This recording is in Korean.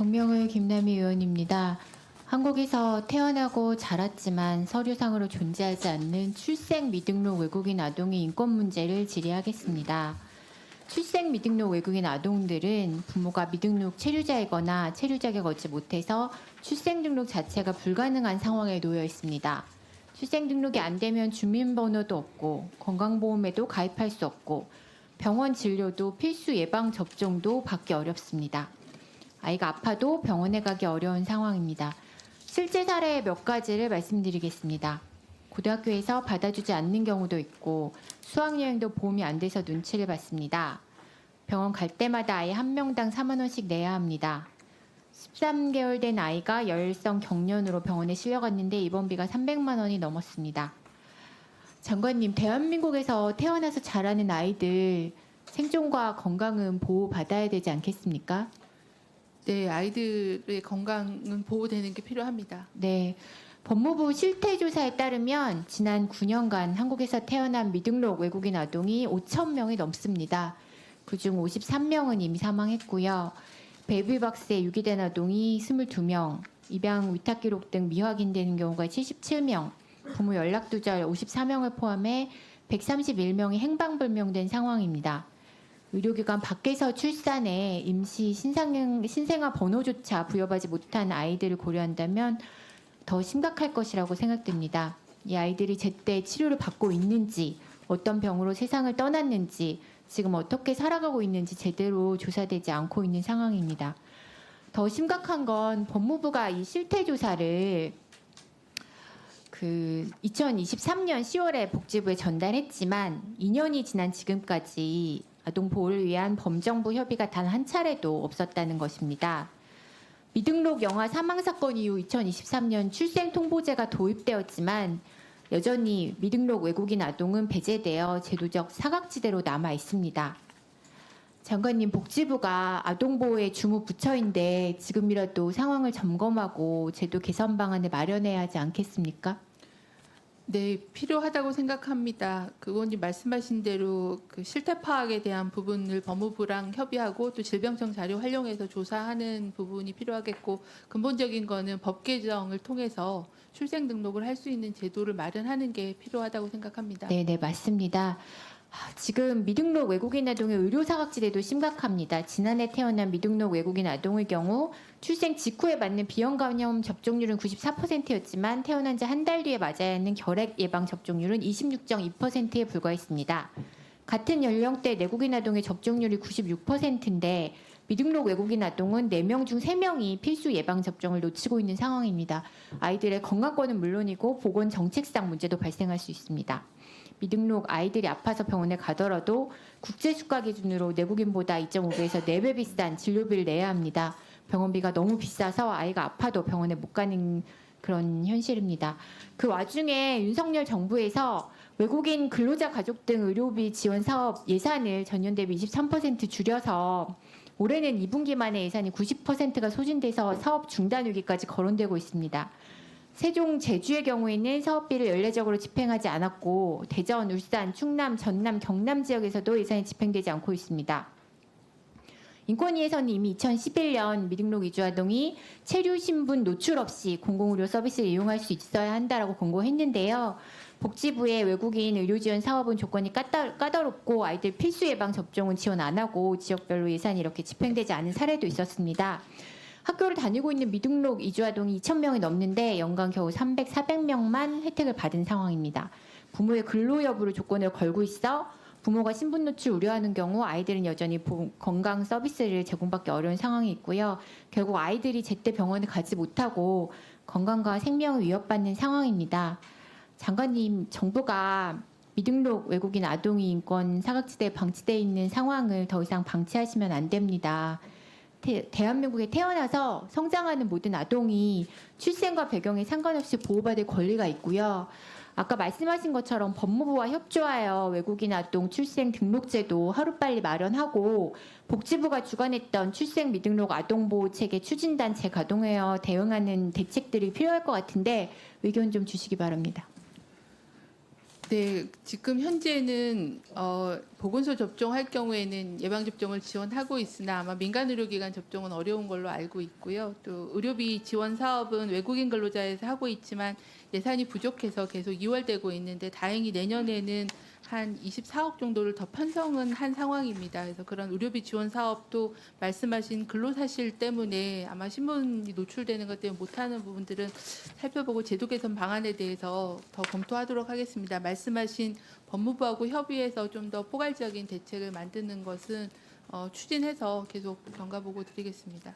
광명의 김남희 의원입니다. 한국에서 태어나고 자랐지만 서류상으로 존재하지 않는 출생 미등록 외국인 아동의 인권 문제를 질의하겠습니다. 출생 미등록 외국인 아동들은 부모가 미등록 체류자이거나 체류 자격 얻지 못해서 출생 등록 자체가 불가능한 상황에 놓여 있습니다. 출생 등록이 안 되면 주민번호도 없고 건강보험에도 가입할 수 없고 병원 진료도 필수 예방 접종도 받기 어렵습니다. 아이가 아파도 병원에 가기 어려운 상황입니다. 실제 사례 몇 가지를 말씀드리겠습니다. 고등학교에서 받아주지 않는 경우도 있고 수학여행도 보험이 안 돼서 눈치를 봤습니다. 병원 갈 때마다 아이 한 명당 4만 원씩 내야 합니다. 13개월 된 아이가 열성 경련으로 병원에 실려갔는데 입원비가 300만 원이 넘었습니다. 장관님, 대한민국에서 태어나서 자라는 아이들 생존과 건강은 보호받아야 되지 않겠습니까? 네, 아이들의 건강은 보호되는 게 필요합니다. 네. 법무부 실태조사에 따르면 지난 9년간 한국에서 태어난 미등록 외국인 아동이 5천 명이 넘습니다. 그중 53명은 이미 사망했고요. 베이비박스에 유기된 아동이 22명, 입양 위탁 기록 등 미확인되는 경우가 77명, 부모 연락 두절 54명을 포함해 131명이 행방불명된 상황입니다. 의료기관 밖에서 출산해 임시 신생아 번호조차 부여받지 못한 아이들을 고려한다면 더 심각할 것이라고 생각됩니다. 이 아이들이 제때 치료를 받고 있는지, 어떤 병으로 세상을 떠났는지, 지금 어떻게 살아가고 있는지 제대로 조사되지 않고 있는 상황입니다. 더 심각한 건 법무부가 이 실태조사를 2023년 10월에 복지부에 전달했지만 2년이 지난 지금까지 아동 보호를 위한 범정부 협의가 단 한 차례도 없었다는 것입니다. 미등록 영아 사망 사건 이후 2023년 출생 통보제가 도입되었지만 여전히 미등록 외국인 아동은 배제되어 제도적 사각지대로 남아 있습니다. 장관님, 복지부가 아동보호의 주무 부처인데 지금이라도 상황을 점검하고 제도 개선 방안을 마련해야 하지 않겠습니까? 네, 필요하다고 생각합니다. 그 의원님 말씀하신 대로 그 실태 파악에 대한 부분을 법무부랑 협의하고 또 질병청 자료 활용해서 조사하는 부분이 필요하겠고, 근본적인 거는 법 개정을 통해서 출생 등록을 할 수 있는 제도를 마련하는 게 필요하다고 생각합니다. 네, 맞습니다. 지금 미등록 외국인 아동의 의료 사각지대도 심각합니다. 지난해 태어난 미등록 외국인 아동의 경우 출생 직후에 맞는 비형 감염 접종률은 94%였지만 태어난 지 한 달 뒤에 맞아야 하는 결핵 예방 접종률은 26.2%에 불과했습니다. 같은 연령대 내국인 아동의 접종률이 96%인데 미등록 외국인 아동은 4명 중 3명이 필수 예방 접종을 놓치고 있는 상황입니다. 아이들의 건강권은 물론이고 보건 정책상 문제도 발생할 수 있습니다. 미등록 아이들이 아파서 병원에 가더라도 국제수가 기준으로 내국인보다 2.5배에서 4배 비싼 진료비를 내야 합니다. 병원비가 너무 비싸서 아이가 아파도 병원에 못 가는 그런 현실입니다. 그 와중에 윤석열 정부에서 외국인 근로자 가족 등 의료비 지원 사업 예산을 전년 대비 23% 줄여서 올해는 2분기 만에 예산이 90%가 소진돼서 사업 중단 위기까지 거론되고 있습니다. 세종, 제주의 경우에는 사업비를 연례적으로 집행하지 않았고 대전, 울산, 충남, 전남, 경남 지역에서도 예산이 집행되지 않고 있습니다. 인권위에서는 이미 2011년 미등록 이주아동이 체류 신분 노출 없이 공공의료 서비스를 이용할 수 있어야 한다라고 권고했는데요. 복지부의 외국인 의료지원 사업은 조건이 까다롭고 아이들 필수 예방 접종은 지원 안 하고 지역별로 예산이 이렇게 집행되지 않은 사례도 있었습니다. 학교를 다니고 있는 미등록 이주아동이 2,000명이 넘는데 연간 겨우 300, 400명만 혜택을 받은 상황입니다. 부모의 근로 여부를 조건을 걸고 있어 부모가 신분 노출 우려하는 경우 아이들은 여전히 건강 서비스를 제공받기 어려운 상황이 있고요. 결국 아이들이 제때 병원에 가지 못하고 건강과 생명을 위협받는 상황입니다. 장관님, 정부가 미등록 외국인 아동의 인권 사각지대에 방치되어 있는 상황을 더 이상 방치하시면 안 됩니다. 대한민국에 태어나서 성장하는 모든 아동이 출생과 배경에 상관없이 보호받을 권리가 있고요. 아까 말씀하신 것처럼 법무부와 협조하여 외국인 아동 출생 등록제도 하루빨리 마련하고 복지부가 주관했던 출생 미등록 아동보호체계 추진단 재가동하여 대응하는 대책들이 필요할 것 같은데 의견 좀 주시기 바랍니다. 네, 지금 현재는 보건소 접종할 경우에는 예방 접종을 지원하고 있으나 아마 민간 의료기관 접종은 어려운 걸로 알고 있고요. 또 의료비 지원 사업은 외국인 근로자에서 하고 있지만 예산이 부족해서 계속 2월되고 있는데 다행히 내년에는 한 24억 정도를 더 편성은 한 상황입니다. 그래서 그런 의료비 지원 사업도 말씀하신 근로사실 때문에 아마 신문이 노출되는 것 때문에 못하는 부분들은 살펴보고 제도 개선 방안에 대해서 더 검토하도록 하겠습니다. 말씀하신 법무부하고 협의해서 좀 더 포괄적인 대책을 만드는 것은 추진해서 계속 경과보고 드리겠습니다.